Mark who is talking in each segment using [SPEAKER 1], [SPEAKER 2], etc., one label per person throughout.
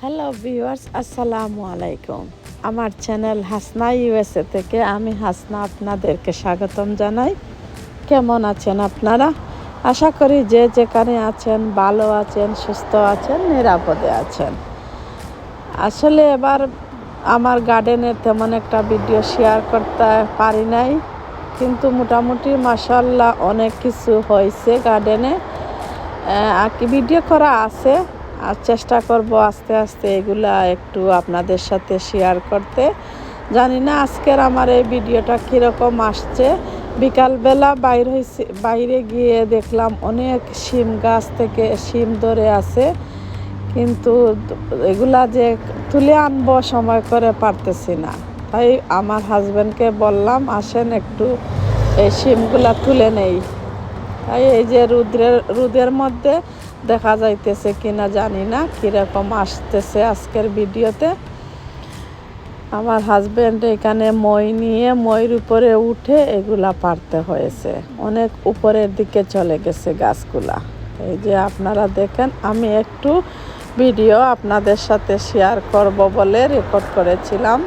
[SPEAKER 1] Hello viewers, আসসালামু আলাইকুম। আমার চ্যানেল হাসনা ইউএসএ থেকে আমি হাসনা আপনাদেরকে স্বাগতম জানাই। কেমন আছেন আপনারা? আশা করি যে যেখানে আছেন ভালো আছেন, সুস্থ আছেন, নিরাপদে আছেন। আসলে এবার আমার গার্ডেনের তেমন একটা ভিডিও শেয়ার করতে পারি নাই, কিন্তু মোটামুটি মাশাআল্লাহ অনেক কিছু হয়েছে গার্ডেনে। ভিডিও করা আছে, আর চেষ্টা করব আস্তে আস্তে এগুলা একটু আপনাদের সাথে শেয়ার করতে। জানি না আজকের আমার এই ভিডিওটা কীরকম আসছে। বিকালবেলা বাইরে গিয়ে দেখলাম অনেক শিম গাছ থেকে শিম ধরে আছে, কিন্তু এগুলা যে তুলে আনবো সময় করে পারতেছি না। তাই আমার হাজব্যান্ডকে বললাম, আসেন একটু এই শিমগুলা তুলে নেই। তাই এই যে রোদের মধ্যে দেখা যাইতেছে কিনা জানি না, কীরকম আসতেছে আজকের ভিডিওতে। আমার হাজব্যান্ড এখানে মই নিয়ে মইয়ের উপরে উঠে এগুলা পারতে হয়েছে, অনেক উপরের দিকে চলে গেছে গাছগুলা। এই যে আপনারা দেখেন, আমি একটু ভিডিও আপনাদের সাথে শেয়ার করব বলে রেকর্ড করেছিলাম।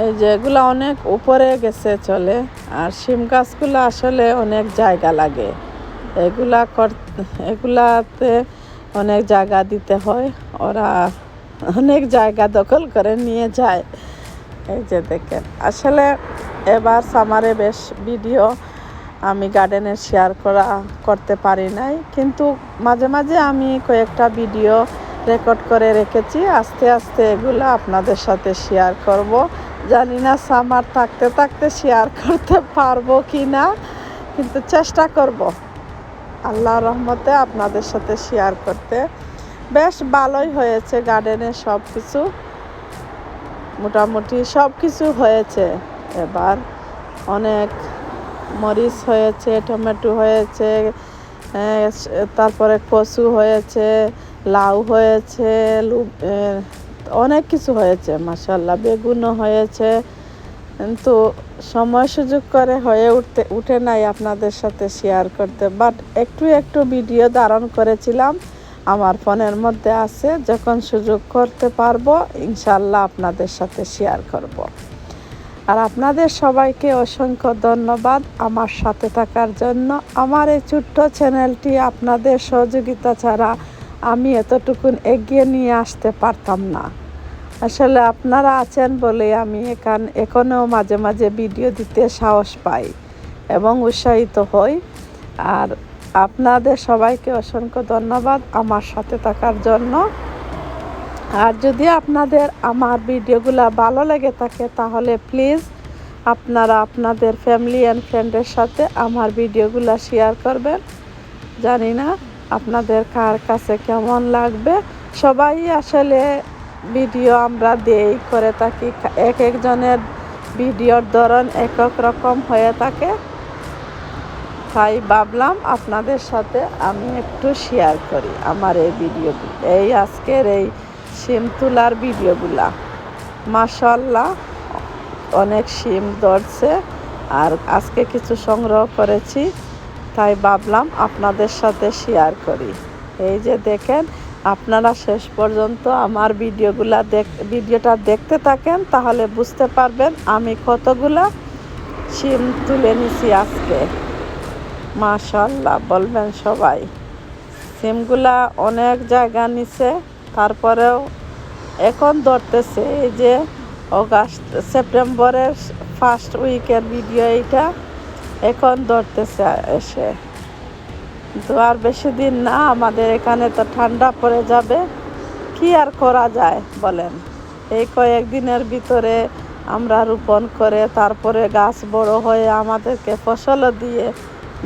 [SPEAKER 1] এই যে এগুলা অনেক উপরে গেছে চলে, আর শিম গাছগুলো আসলে অনেক জায়গা লাগে। এগুলাতে অনেক জায়গা দিতে হয়, ওরা অনেক জায়গা দখল করে নিয়ে যায়। এই যে দেখেন, আসলে এবার সামারে বেশ ভিডিও আমি গার্ডেনের শেয়ার করতে পারি নাই, কিন্তু মাঝে মাঝে আমি কয়েকটা ভিডিও রেকর্ড করে রেখেছি। আস্তে আস্তে এগুলো আপনাদের সাথে শেয়ার করব। জানি না সামার থাকতে থাকতে শেয়ার করতে পারবো কি না, কিন্তু চেষ্টা করব আল্লাহর রহমতে আপনাদের সাথে শেয়ার করতে। বেশ ভালোই হয়েছে গার্ডেনে সব কিছু, মোটামুটি সব কিছু হয়েছে। এবার অনেক মরিচ হয়েছে, টমেটো হয়েছে, তারপরে কচু হয়েছে, লাউ হয়েছে, অনেক কিছু হয়েছে মাশাআল্লাহ। বেগুনও হয়েছে, কিন্তু সময় সুযোগ করে হয়ে উঠে নাই আপনাদের সাথে শেয়ার করতে। বাট একটু একটু ভিডিও ধারণ করেছিলাম, আমার ফোনের মধ্যে আছে। যখন সুযোগ করতে পারবো ইনশাআল্লাহ আপনাদের সাথে শেয়ার করব। আর আপনাদের সবাইকে অসংখ্য ধন্যবাদ আমার সাথে থাকার জন্য। আমার এই ছোট্ট চ্যানেলটি আপনাদের সহযোগিতা ছাড়া আমি এতটুকুন এগিয়ে নিয়ে আসতে পারতাম না। আসলে আপনারা আছেন বলে আমি এখনও মাঝে মাঝে ভিডিও দিতে সাহস পাই এবং উৎসাহিত হই। আর আপনাদের সবাইকে অসংখ্য ধন্যবাদ আমার সাথে থাকার জন্য। আর যদি আপনাদের আমার ভিডিওগুলো ভালো লেগে থাকে তাহলে প্লিজ আপনারা আপনাদের ফ্যামিলি অ্যান্ড ফ্রেন্ডের সাথে আমার ভিডিওগুলো শেয়ার করবেন। জানি না আপনাদের কার কাছে কেমন লাগবে। সবাই আসলে ভিডিও আমরা করে থাকি, এক একজনের ভিডিওর ধরন এক এক রকম হয়ে থাকে। তাই ভাবলাম আপনাদের সাথে আমি একটু শেয়ার করি আমার এই ভিডিওগুলো, এই আজকের এই শিম তোলার ভিডিওগুলা। মাশাআল্লাহ অনেক শিম ধরছে, আর আজকে কিছু সংগ্রহ করেছি, তাই ভাবলাম আপনাদের সাথে শেয়ার করি। এই যে দেখেন, আপনারা শেষ পর্যন্ত আমার ভিডিওটা দেখতে থাকেন, তাহলে বুঝতে পারবেন আমি কতগুলা শিম তুলে নিছি আজকে। মাশাআল্লাহ বলবেন সবাই। শিমগুলা অনেক জায়গা নিছে, তারপরেও এখন ধরতেছে। এই যে সেপ্টেম্বরের ফার্স্ট উইকের ভিডিও এইটা, এখন ধরতেছে এসে। তো আর বেশি দিন না, আমাদের এখানে তো ঠান্ডা পড়ে যাবে। কি আর করা যায় বলেন, এই কয়েকদিনের ভিতরে আমরা রোপণ করে তারপরে গাছ বড় হয়ে আমাদেরকে ফসলও দিয়ে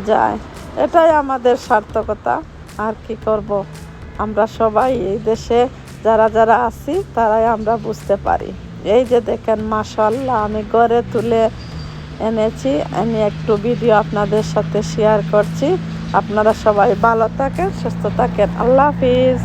[SPEAKER 1] যায়। এটাই আমাদের সার্থকতা। আর কি করব, আমরা সবাই এই দেশে যারা যারা আছি তারাই আমরা বুঝতে পারি। এই যে দেখেন মাশাআল্লাহ আমি ঘরে তুলে এনেছি, আমি একটু ভিডিও আপনাদের সাথে শেয়ার করছি। আপনারা সবাই ভালো থাকেন, সুস্থ থাকেন। আল্লাহ হাফিজ।